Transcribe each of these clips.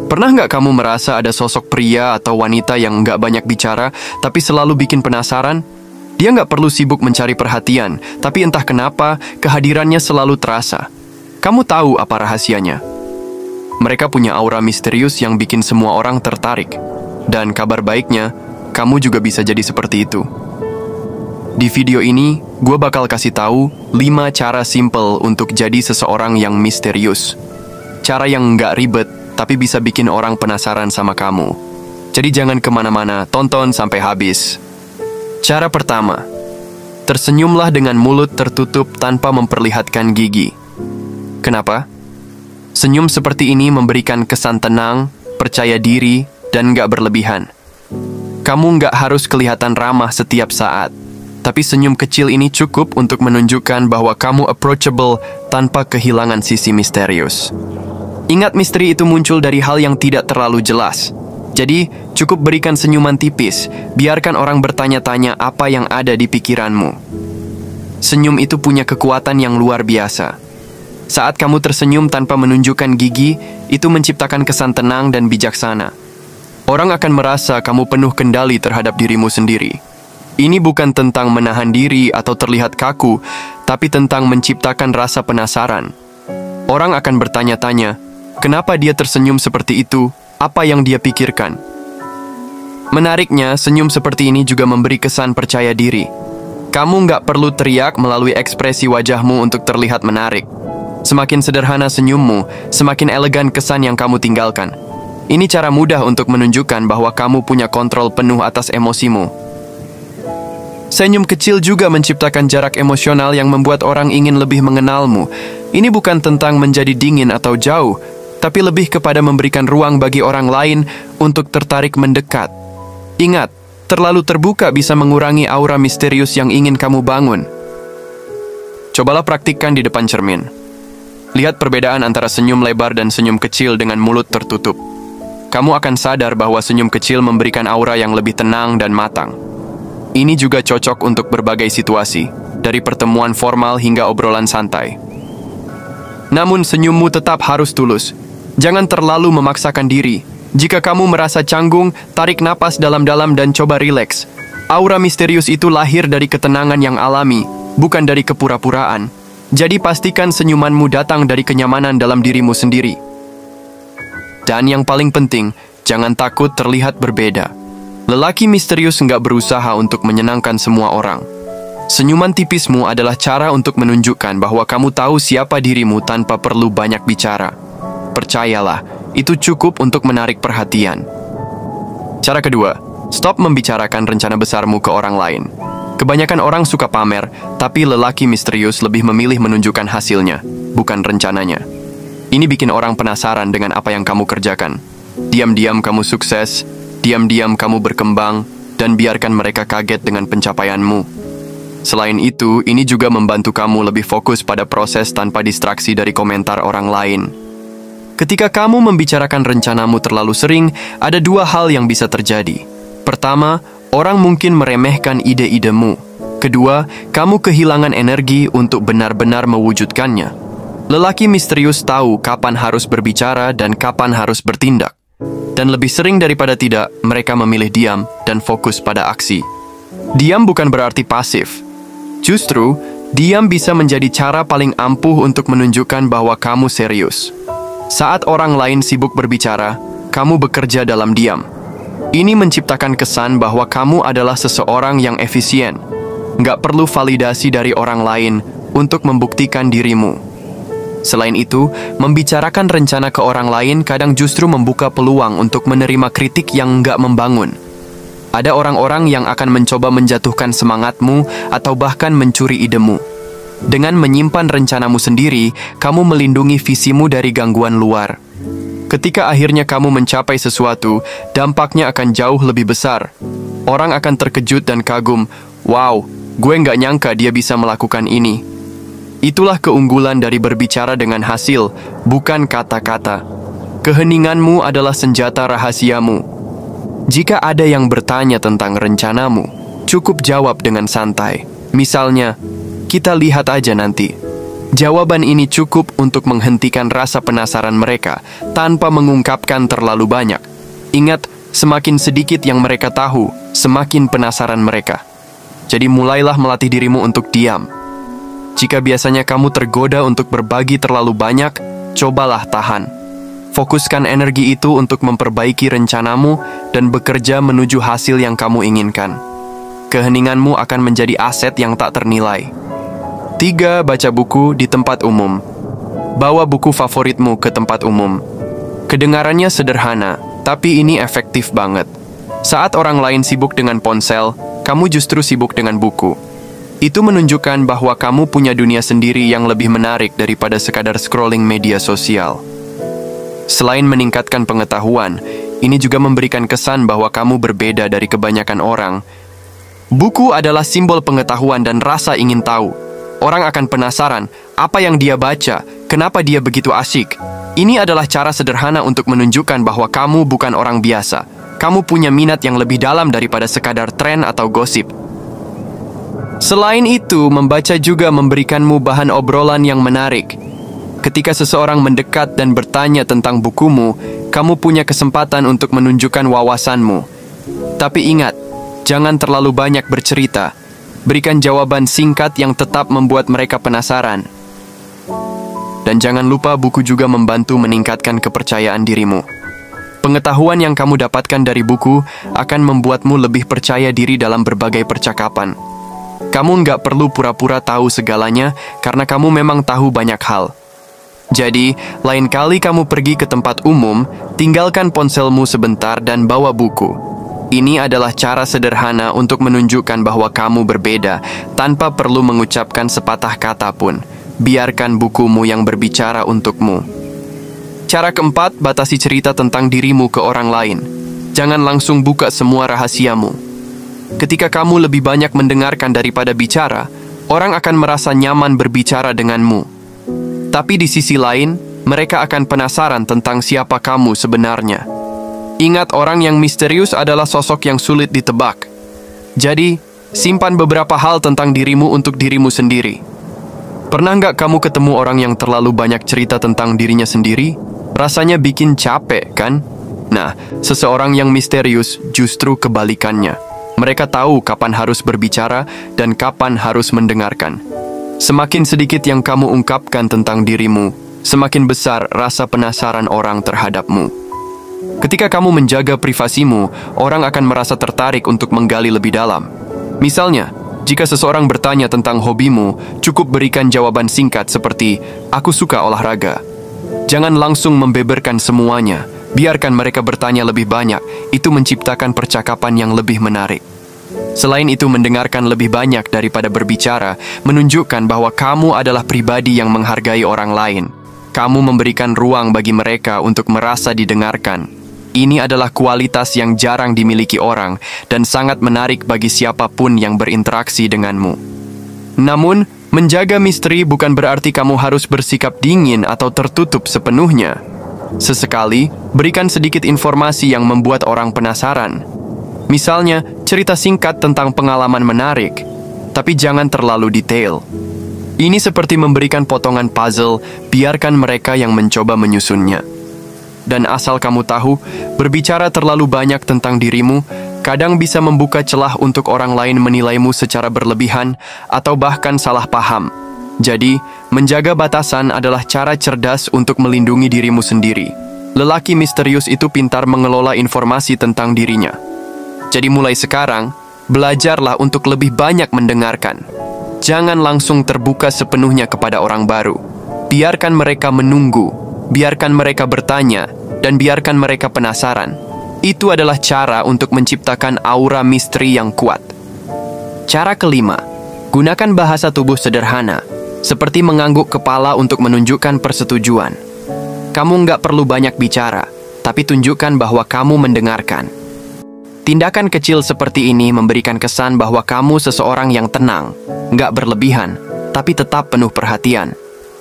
Pernah nggak kamu merasa ada sosok pria atau wanita yang nggak banyak bicara, tapi selalu bikin penasaran? Dia nggak perlu sibuk mencari perhatian, tapi entah kenapa kehadirannya selalu terasa. Kamu tahu apa rahasianya? Mereka punya aura misterius yang bikin semua orang tertarik. Dan kabar baiknya, kamu juga bisa jadi seperti itu. Di video ini, gue bakal kasih tahu 5 cara simple untuk jadi seseorang yang misterius. Cara yang nggak ribet, tapi bisa bikin orang penasaran sama kamu. Jadi jangan kemana-mana, tonton sampai habis. Cara pertama, tersenyumlah dengan mulut tertutup tanpa memperlihatkan gigi. Kenapa? Senyum seperti ini memberikan kesan tenang, percaya diri, dan nggak berlebihan. Kamu nggak harus kelihatan ramah setiap saat, tapi senyum kecil ini cukup untuk menunjukkan bahwa kamu approachable tanpa kehilangan sisi misterius. Ingat, misteri itu muncul dari hal yang tidak terlalu jelas. Jadi, cukup berikan senyuman tipis, biarkan orang bertanya-tanya apa yang ada di pikiranmu. Senyum itu punya kekuatan yang luar biasa. Saat kamu tersenyum tanpa menunjukkan gigi, itu menciptakan kesan tenang dan bijaksana. Orang akan merasa kamu penuh kendali terhadap dirimu sendiri. Ini bukan tentang menahan diri atau terlihat kaku, tapi tentang menciptakan rasa penasaran. Orang akan bertanya-tanya, kenapa dia tersenyum seperti itu? Apa yang dia pikirkan? Menariknya, senyum seperti ini juga memberi kesan percaya diri. Kamu nggak perlu teriak melalui ekspresi wajahmu untuk terlihat menarik. Semakin sederhana senyummu, semakin elegan kesan yang kamu tinggalkan. Ini cara mudah untuk menunjukkan bahwa kamu punya kontrol penuh atas emosimu. Senyum kecil juga menciptakan jarak emosional yang membuat orang ingin lebih mengenalmu. Ini bukan tentang menjadi dingin atau jauh, tapi lebih kepada memberikan ruang bagi orang lain untuk tertarik mendekat. Ingat, terlalu terbuka bisa mengurangi aura misterius yang ingin kamu bangun. Cobalah praktikkan di depan cermin. Lihat perbedaan antara senyum lebar dan senyum kecil dengan mulut tertutup. Kamu akan sadar bahwa senyum kecil memberikan aura yang lebih tenang dan matang. Ini juga cocok untuk berbagai situasi, dari pertemuan formal hingga obrolan santai. Namun senyummu tetap harus tulus. Jangan terlalu memaksakan diri. Jika kamu merasa canggung, tarik napas dalam-dalam dan coba rileks. Aura misterius itu lahir dari ketenangan yang alami, bukan dari kepura-puraan. Jadi pastikan senyumanmu datang dari kenyamanan dalam dirimu sendiri. Dan yang paling penting, jangan takut terlihat berbeda. Lelaki misterius nggak berusaha untuk menyenangkan semua orang. Senyuman tipismu adalah cara untuk menunjukkan bahwa kamu tahu siapa dirimu tanpa perlu banyak bicara. Percayalah, itu cukup untuk menarik perhatian. Cara kedua, stop membicarakan rencana besarmu ke orang lain. Kebanyakan orang suka pamer, tapi lelaki misterius lebih memilih menunjukkan hasilnya, bukan rencananya. Ini bikin orang penasaran dengan apa yang kamu kerjakan. Diam-diam kamu sukses, diam-diam kamu berkembang, dan biarkan mereka kaget dengan pencapaianmu. Selain itu, ini juga membantu kamu lebih fokus pada proses tanpa distraksi dari komentar orang lain. Ketika kamu membicarakan rencanamu terlalu sering, ada 2 hal yang bisa terjadi. Pertama, orang mungkin meremehkan ide-idemu. Kedua, kamu kehilangan energi untuk benar-benar mewujudkannya. Lelaki misterius tahu kapan harus berbicara dan kapan harus bertindak. Dan lebih sering daripada tidak, mereka memilih diam dan fokus pada aksi. Diam bukan berarti pasif. Justru, diam bisa menjadi cara paling ampuh untuk menunjukkan bahwa kamu serius. Saat orang lain sibuk berbicara, kamu bekerja dalam diam. Ini menciptakan kesan bahwa kamu adalah seseorang yang efisien. Nggak perlu validasi dari orang lain untuk membuktikan dirimu. Selain itu, membicarakan rencana ke orang lain kadang justru membuka peluang untuk menerima kritik yang nggak membangun. Ada orang-orang yang akan mencoba menjatuhkan semangatmu atau bahkan mencuri idemu. Dengan menyimpan rencanamu sendiri, kamu melindungi visimu dari gangguan luar. Ketika akhirnya kamu mencapai sesuatu, dampaknya akan jauh lebih besar. Orang akan terkejut dan kagum, wow, gue nggak nyangka dia bisa melakukan ini. Itulah keunggulan dari berbicara dengan hasil, bukan kata-kata. Keheninganmu adalah senjata rahasiamu. Jika ada yang bertanya tentang rencanamu, cukup jawab dengan santai. Misalnya, kita lihat aja nanti. Jawaban ini cukup untuk menghentikan rasa penasaran mereka tanpa mengungkapkan terlalu banyak. Ingat, semakin sedikit yang mereka tahu, semakin penasaran mereka. Jadi mulailah melatih dirimu untuk diam. Jika biasanya kamu tergoda untuk berbagi terlalu banyak, cobalah tahan. Fokuskan energi itu untuk memperbaiki rencanamu dan bekerja menuju hasil yang kamu inginkan. Keheninganmu akan menjadi aset yang tak ternilai. 3. Baca buku di tempat umum. Bawa buku favoritmu ke tempat umum. Kedengarannya sederhana, tapi ini efektif banget. Saat orang lain sibuk dengan ponsel, kamu justru sibuk dengan buku. Itu menunjukkan bahwa kamu punya dunia sendiri yang lebih menarik daripada sekadar scrolling media sosial. Selain meningkatkan pengetahuan, ini juga memberikan kesan bahwa kamu berbeda dari kebanyakan orang. Buku adalah simbol pengetahuan dan rasa ingin tahu. Orang akan penasaran apa yang dia baca, kenapa dia begitu asyik. Ini adalah cara sederhana untuk menunjukkan bahwa kamu bukan orang biasa. Kamu punya minat yang lebih dalam daripada sekadar tren atau gosip. Selain itu, membaca juga memberikanmu bahan obrolan yang menarik. Ketika seseorang mendekat dan bertanya tentang bukumu, kamu punya kesempatan untuk menunjukkan wawasanmu. Tapi ingat, jangan terlalu banyak bercerita. Berikan jawaban singkat yang tetap membuat mereka penasaran. Dan jangan lupa buku juga membantu meningkatkan kepercayaan dirimu. Pengetahuan yang kamu dapatkan dari buku akan membuatmu lebih percaya diri dalam berbagai percakapan. Kamu nggak perlu pura-pura tahu segalanya karena kamu memang tahu banyak hal. Jadi, lain kali kamu pergi ke tempat umum, tinggalkan ponselmu sebentar dan bawa buku. Ini adalah cara sederhana untuk menunjukkan bahwa kamu berbeda, tanpa perlu mengucapkan sepatah kata pun. Biarkan bukumu yang berbicara untukmu. Cara keempat, batasi cerita tentang dirimu ke orang lain. Jangan langsung buka semua rahasiamu. Ketika kamu lebih banyak mendengarkan daripada bicara, orang akan merasa nyaman berbicara denganmu. Tapi di sisi lain, mereka akan penasaran tentang siapa kamu sebenarnya. Ingat, orang yang misterius adalah sosok yang sulit ditebak. Jadi, simpan beberapa hal tentang dirimu untuk dirimu sendiri. Pernah nggak kamu ketemu orang yang terlalu banyak cerita tentang dirinya sendiri? Rasanya bikin capek, kan? Nah, seseorang yang misterius justru kebalikannya. Mereka tahu kapan harus berbicara dan kapan harus mendengarkan. Semakin sedikit yang kamu ungkapkan tentang dirimu, semakin besar rasa penasaran orang terhadapmu. Ketika kamu menjaga privasimu, orang akan merasa tertarik untuk menggali lebih dalam. Misalnya, jika seseorang bertanya tentang hobimu, cukup berikan jawaban singkat seperti, "Aku suka olahraga." Jangan langsung membeberkan semuanya. Biarkan mereka bertanya lebih banyak. Itu menciptakan percakapan yang lebih menarik. Selain itu, mendengarkan lebih banyak daripada berbicara menunjukkan bahwa kamu adalah pribadi yang menghargai orang lain. Kamu memberikan ruang bagi mereka untuk merasa didengarkan. Ini adalah kualitas yang jarang dimiliki orang dan sangat menarik bagi siapapun yang berinteraksi denganmu. Namun, menjaga misteri bukan berarti kamu harus bersikap dingin atau tertutup sepenuhnya. Sesekali, berikan sedikit informasi yang membuat orang penasaran. Misalnya, cerita singkat tentang pengalaman menarik, tapi jangan terlalu detail. Ini seperti memberikan potongan puzzle, biarkan mereka yang mencoba menyusunnya. Dan asal kamu tahu, berbicara terlalu banyak tentang dirimu, kadang bisa membuka celah untuk orang lain menilaimu secara berlebihan atau bahkan salah paham. Jadi, menjaga batasan adalah cara cerdas untuk melindungi dirimu sendiri. Lelaki misterius itu pintar mengelola informasi tentang dirinya. Jadi mulai sekarang, belajarlah untuk lebih banyak mendengarkan. Jangan langsung terbuka sepenuhnya kepada orang baru. Biarkan mereka menunggu, biarkan mereka bertanya, dan biarkan mereka penasaran. Itu adalah cara untuk menciptakan aura misteri yang kuat. Cara kelima, gunakan bahasa tubuh sederhana, seperti mengangguk kepala untuk menunjukkan persetujuan. Kamu nggak perlu banyak bicara, tapi tunjukkan bahwa kamu mendengarkan. Tindakan kecil seperti ini memberikan kesan bahwa kamu seseorang yang tenang, nggak berlebihan, tapi tetap penuh perhatian.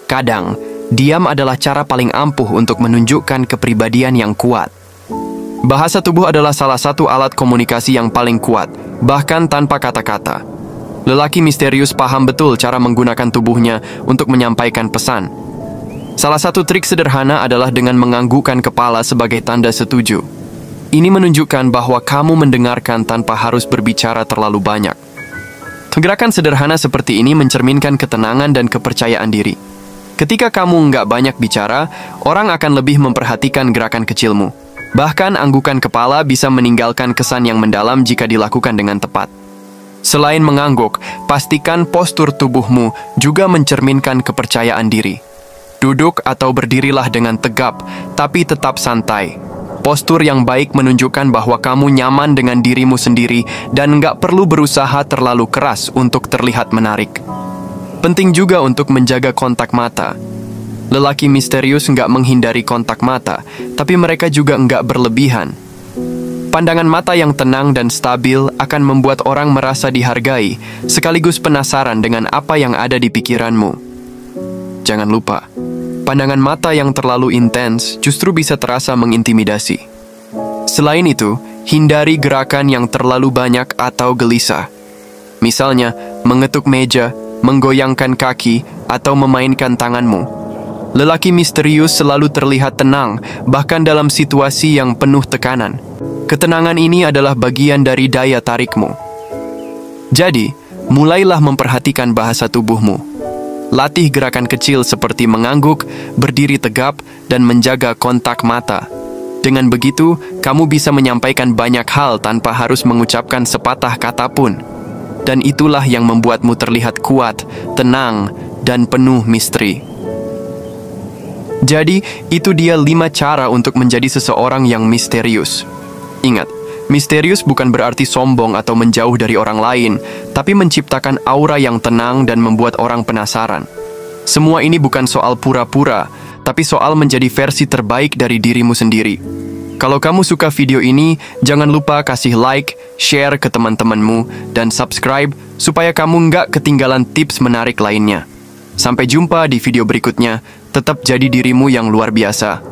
Kadang, diam adalah cara paling ampuh untuk menunjukkan kepribadian yang kuat. Bahasa tubuh adalah salah satu alat komunikasi yang paling kuat, bahkan tanpa kata-kata. Lelaki misterius paham betul cara menggunakan tubuhnya untuk menyampaikan pesan. Salah satu trik sederhana adalah dengan menganggukkan kepala sebagai tanda setuju. Ini menunjukkan bahwa kamu mendengarkan tanpa harus berbicara terlalu banyak. Gerakan sederhana seperti ini mencerminkan ketenangan dan kepercayaan diri. Ketika kamu nggak banyak bicara, orang akan lebih memperhatikan gerakan kecilmu. Bahkan anggukan kepala bisa meninggalkan kesan yang mendalam jika dilakukan dengan tepat. Selain mengangguk, pastikan postur tubuhmu juga mencerminkan kepercayaan diri. Duduk atau berdirilah dengan tegap, tapi tetap santai. Postur yang baik menunjukkan bahwa kamu nyaman dengan dirimu sendiri dan nggak perlu berusaha terlalu keras untuk terlihat menarik. Penting juga untuk menjaga kontak mata. Lelaki misterius nggak menghindari kontak mata, tapi mereka juga nggak berlebihan. Pandangan mata yang tenang dan stabil akan membuat orang merasa dihargai, sekaligus penasaran dengan apa yang ada di pikiranmu. Jangan lupa, pandangan mata yang terlalu intens justru bisa terasa mengintimidasi. Selain itu, hindari gerakan yang terlalu banyak atau gelisah. Misalnya, mengetuk meja, menggoyangkan kaki, atau memainkan tanganmu. Lelaki misterius selalu terlihat tenang, bahkan dalam situasi yang penuh tekanan. Ketenangan ini adalah bagian dari daya tarikmu. Jadi, mulailah memperhatikan bahasa tubuhmu. Latih gerakan kecil seperti mengangguk, berdiri tegap, dan menjaga kontak mata. Dengan begitu, kamu bisa menyampaikan banyak hal tanpa harus mengucapkan sepatah kata pun. Dan itulah yang membuatmu terlihat kuat, tenang, dan penuh misteri. Jadi, itu dia 5 cara untuk menjadi seseorang yang misterius. Ingat, misterius bukan berarti sombong atau menjauh dari orang lain, tapi menciptakan aura yang tenang dan membuat orang penasaran. Semua ini bukan soal pura-pura, tapi soal menjadi versi terbaik dari dirimu sendiri. Kalau kamu suka video ini, jangan lupa kasih like, share ke teman-temanmu, dan subscribe supaya kamu nggak ketinggalan tips menarik lainnya. Sampai jumpa di video berikutnya, tetap jadi dirimu yang luar biasa.